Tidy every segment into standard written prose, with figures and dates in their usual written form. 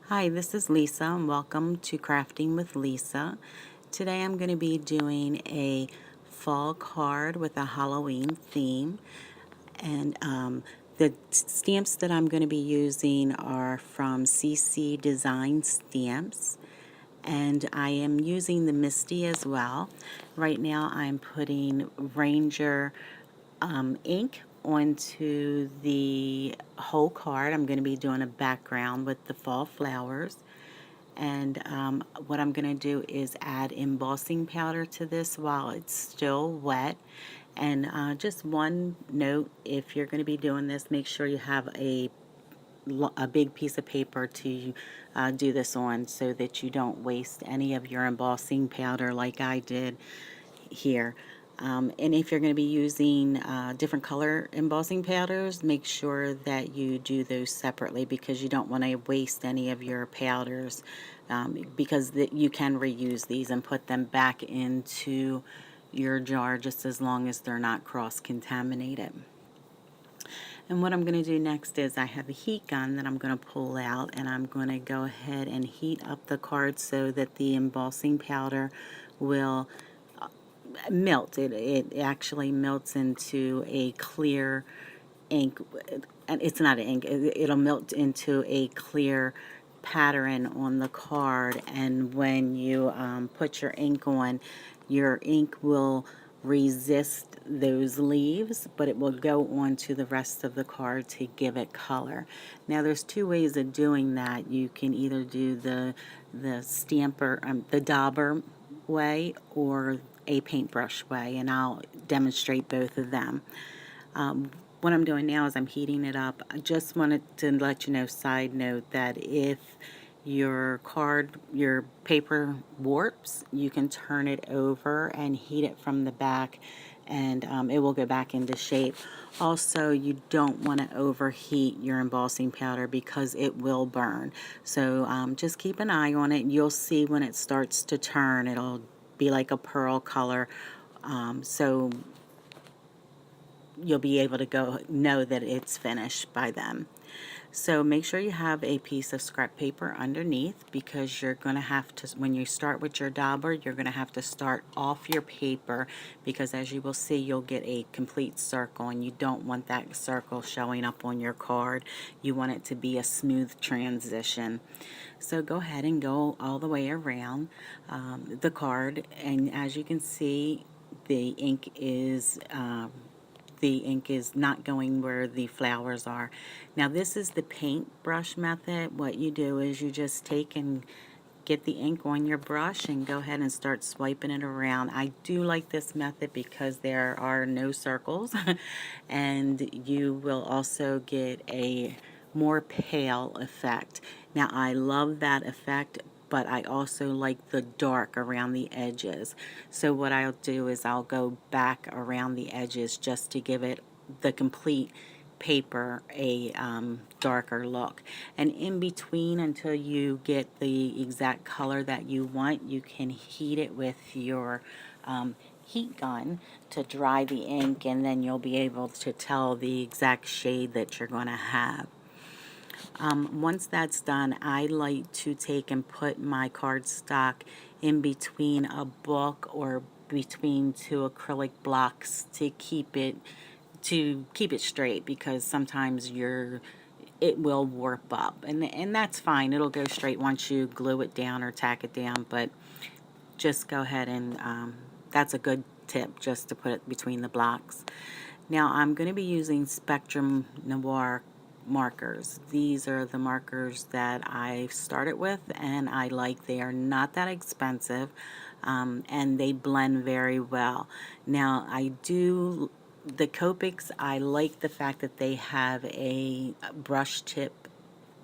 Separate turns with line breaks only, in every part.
Hi, this is Lisa and welcome to Crafting with Lisa. Today I'm going to be doing a fall card with a Halloween theme, and the stamps that I'm going to be using are from CC Design Stamps, and I am using the Misty as well. Right now I'm putting Ranger ink onto the whole card. I'm going to be doing a background with the fall flowers. And what I'm going to do is add embossing powder to this while it's still wet. And just one note, if you're going to be doing this, make sure you have a big piece of paper to do this on so that you don't waste any of your embossing powder like I did here. And if you're going to be using different color embossing powders, make sure that you do those separately because you don't want to waste any of your powders, because you can reuse these and put them back into your jar just as long as they're not cross-contaminated. And what I'm going to do next is I have a heat gun that I'm going to pull out, and I'm going to go ahead and heat up the card so that the embossing powder will melt. It actually melts into a clear ink, and it's not an ink, it'll melt into a clear pattern on the card, and when you put your ink will resist those leaves, but it will go on to the rest of the card to give it color. Now there's two ways of doing that. You can either do the stamper, the dauber way, or a paintbrush way, and I'll demonstrate both of them. What I'm doing now is I'm heating it up. I just wanted to let you know, side note, that if your paper warps, you can turn it over and heat it from the back, and it will go back into shape. Also, you don't want to overheat your embossing powder because it will burn. So just keep an eye on it. You'll see when it starts to turn, it'll be like a pearl color. So you'll be able to know that it's finished by then. So make sure you have a piece of scrap paper underneath, because you're going to have to, when you start with your dauber, you're going to have to start off your paper, because as you will see, you'll get a complete circle, and you don't want that circle showing up on your card. You want it to be a smooth transition. So go ahead and go all the way around the card, and as you can see, the ink is not going where the flowers are. Now this is the paintbrush method. What you do is you just take and get the ink on your brush and go ahead and start swiping it around. I do like this method because there are no circles and you will also get a more pale effect. Now I love that effect, but I also like the dark around the edges. So what I'll do is I'll go back around the edges just to give it the complete paper a darker look. And in between, until you get the exact color that you want, you can heat it with your heat gun to dry the ink, and then you'll be able to tell the exact shade that you're going to have. Once that's done, I like to take and put my cardstock in between a book or between two acrylic blocks to keep it straight, because sometimes it will warp up, and that's fine. It'll go straight once you glue it down or tack it down, but just go ahead and that's a good tip, just to put it between the blocks. Now I'm going to be using Spectrum Noir markers. These are the markers that I started with, and I like. They are not that expensive, and they blend very well. Now the Copics, I like the fact that they have a brush tip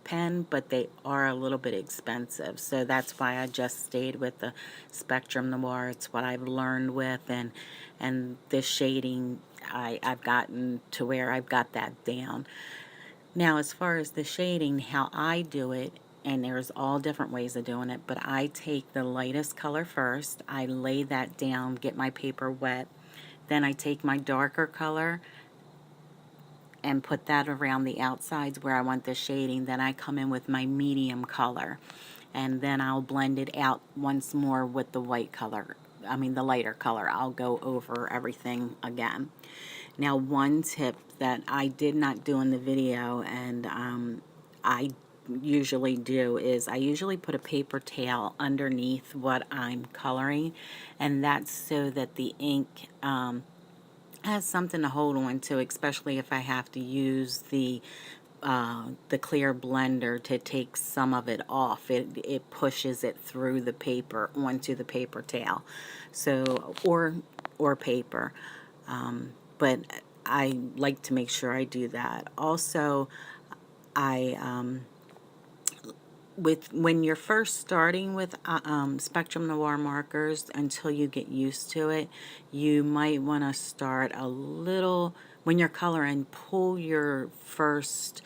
pen, but they are a little bit expensive, so that's why I just stayed with the Spectrum Noir. It's what I've learned with, and the shading, I've gotten to where I've got that down. Now as far as the shading, how I do it, and there's all different ways of doing it, but I take the lightest color first, I lay that down, get my paper wet, then I take my darker color and put that around the outsides where I want the shading. Then I come in with my medium color, and then I'll blend it out once more with the white color. I mean the lighter color. I'll go over everything again. Now, one tip that I did not do in the video, and I usually do, is I usually put a paper towel underneath what I'm coloring, and that's so that the ink has something to hold on to, especially if I have to use the clear blender to take some of it off. It pushes it through the paper onto the paper towel, so or paper. But I like to make sure I do that. Also, I when you're first starting with Spectrum Noir markers, until you get used to it, you might want to start a little, when you're coloring, pull your first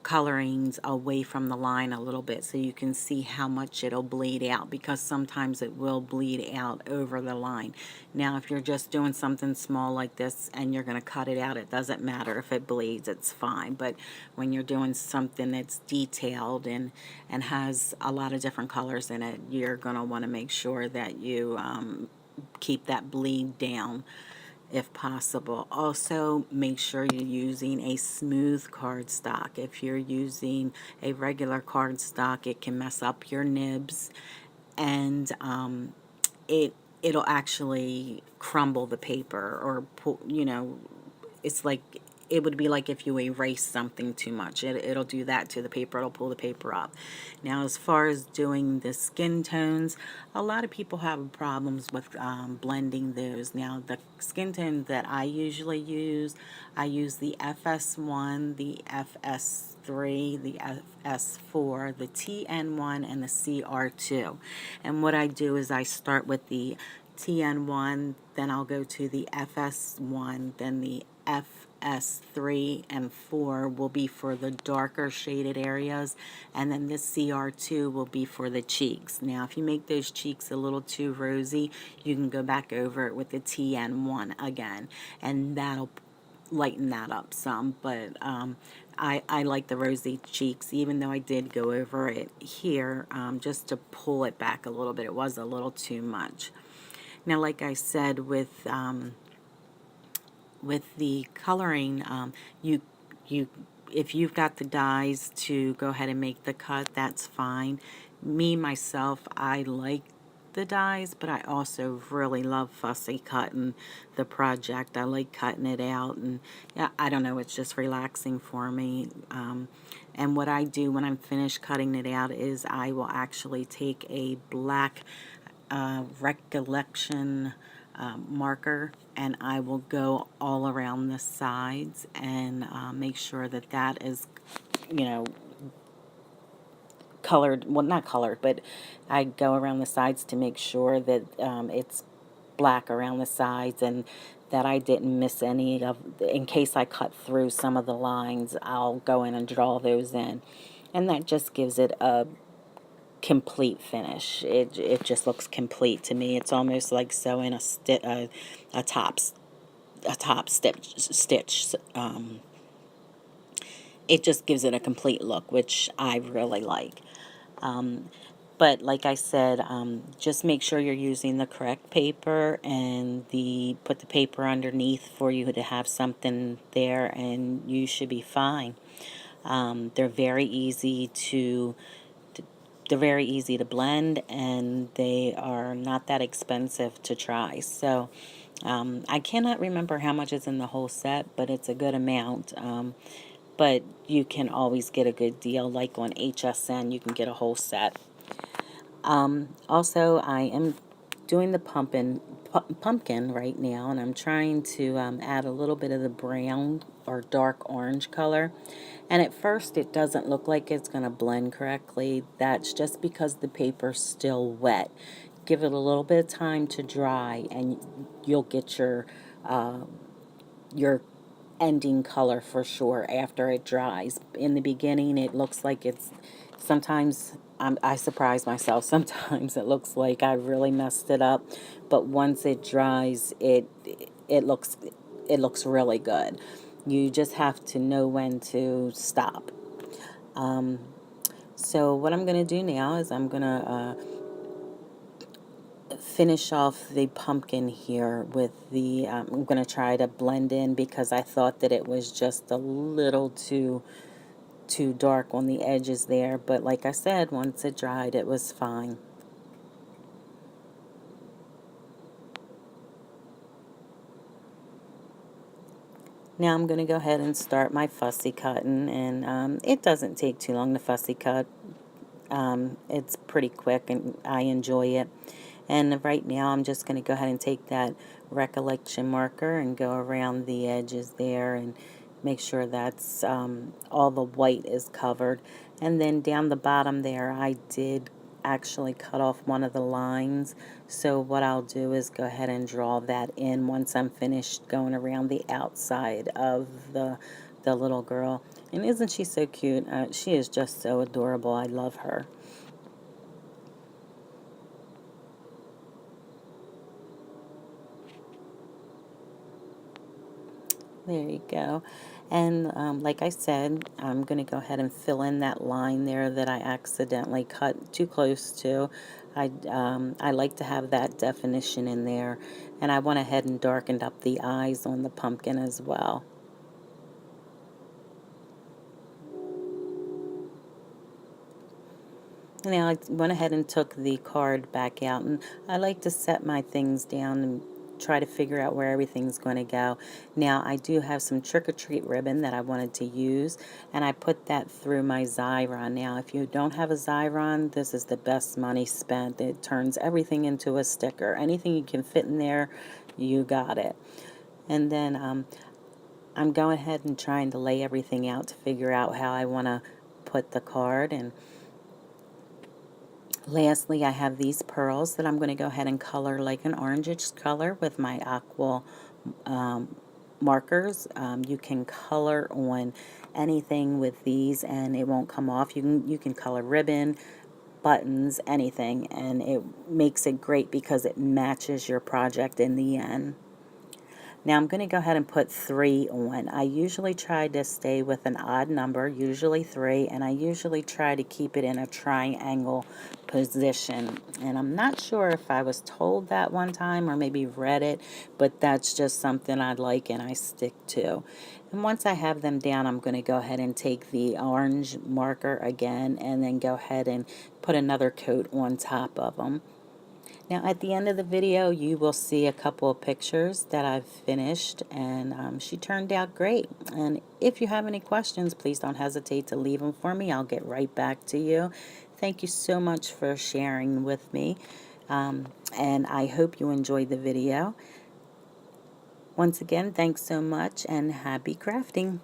colorings away from the line a little bit so you can see how much it'll bleed out, because sometimes it will bleed out over the line. Now, if you're just doing something small like this and you're going to cut it out, it doesn't matter if it bleeds, it's fine. But when you're doing something that's detailed and has a lot of different colors in it, you're going to want to make sure that you keep that bleed down if possible. Also, make sure you're using a smooth cardstock. If you're using a regular cardstock, it can mess up your nibs, and it'll actually crumble the paper, or pull, it's like, it would be like if you erase something too much. It'll do that to the paper. It'll pull the paper up. Now, as far as doing the skin tones, a lot of people have problems with blending those. Now, the skin tones that I usually use, I use the FS1, the FS3, the FS4, the TN1, and the CR2. And what I do is I start with the TN1, then I'll go to the FS1, then the FS3 and 4 will be for the darker shaded areas, and then this CR2 will be for the cheeks. Now, if you make those cheeks a little too rosy, you can go back over it with the TN1 again, and that'll lighten that up some. But I like the rosy cheeks, even though I did go over it here just to pull it back a little bit. It was a little too much. Now, like I said, with the coloring, you if you've got the dies to go ahead and make the cut, that's fine. Me, myself, I like the dies, but I also really love fussy cutting the project. I like cutting it out, and yeah, I don't know, it's just relaxing for me. And what I do when I'm finished cutting it out is I will actually take a black recollection marker, and I will go all around the sides and make sure that that is, colored, well, not colored, but I go around the sides to make sure that it's black around the sides, and that I didn't miss any of, in case I cut through some of the lines, I'll go in and draw those in, and that just gives it a complete finish. It just looks complete to me. It's almost like sewing a top stitch. It just gives it a complete look, which I really like. But like I said, just make sure you're using the correct paper, and put the paper underneath for you to have something there, and you should be fine. They're very easy to blend, and they are not that expensive to try. So I cannot remember how much is in the whole set, but it's a good amount. But you can always get a good deal, like on HSN, you can get a whole set. Also, I am doing the pumpkin right now, and I'm trying to add a little bit of the brown or dark orange color. And at first it doesn't look like it's going to blend correctly. That's just because the paper's still wet. Give it a little bit of time to dry, and you'll get your ending color for sure after it dries. In the beginning, it looks like it's, sometimes I surprise myself. Sometimes it looks like I really messed it up, but once it dries, it looks really good. You just have to know when to stop. So what I'm going to do now is I'm going to finish off the pumpkin here with the, I'm going to try to blend in because I thought that it was just a little too dark on the edges there. But like I said, once it dried, it was fine. Now I'm going to go ahead and start my fussy cutting, and it doesn't take too long to fussy cut. It's pretty quick and I enjoy it. And right now I'm just going to go ahead and take that recollection marker and go around the edges there and make sure that's all the white is covered. And then down the bottom there I did actually cut off one of the lines, so what I'll do is go ahead and draw that in once I'm finished going around the outside of the little girl. And isn't she so cute? She is just so adorable. I love her. There you go. And like I said, I'm going to go ahead and fill in that line there that I accidentally cut too close to. I like to have that definition in there. And I went ahead and darkened up the eyes on the pumpkin as well. Now I went ahead and took the card back out, and I like to set my things down and try to figure out where everything's going to go. Now I do have some trick-or-treat ribbon that I wanted to use, and I put that through my Xyron. Now if you don't have a Xyron, this is the best money spent. It turns everything into a sticker. Anything you can fit in there, you got it. And then I'm going ahead and trying to lay everything out to figure out how I want to put the card. And lastly, I have these pearls that I'm going to go ahead and color like an orangish color with my aqua markers. You can color on anything with these and it won't come off. You can color ribbon, buttons, anything, and it makes it great because it matches your project in the end. Now I'm going to go ahead and put 3 on. I usually try to stay with an odd number, usually 3, and I usually try to keep it in a triangle position. And I'm not sure if I was told that one time or maybe read it, but that's just something I like and I stick to. And once I have them down, I'm going to go ahead and take the orange marker again and then go ahead and put another coat on top of them. Now at the end of the video you will see a couple of pictures that I've finished, and she turned out great. And if you have any questions, please don't hesitate to leave them for me. I'll get right back to you. Thank you so much for sharing with me, and I hope you enjoyed the video. Once again, thanks so much and happy crafting.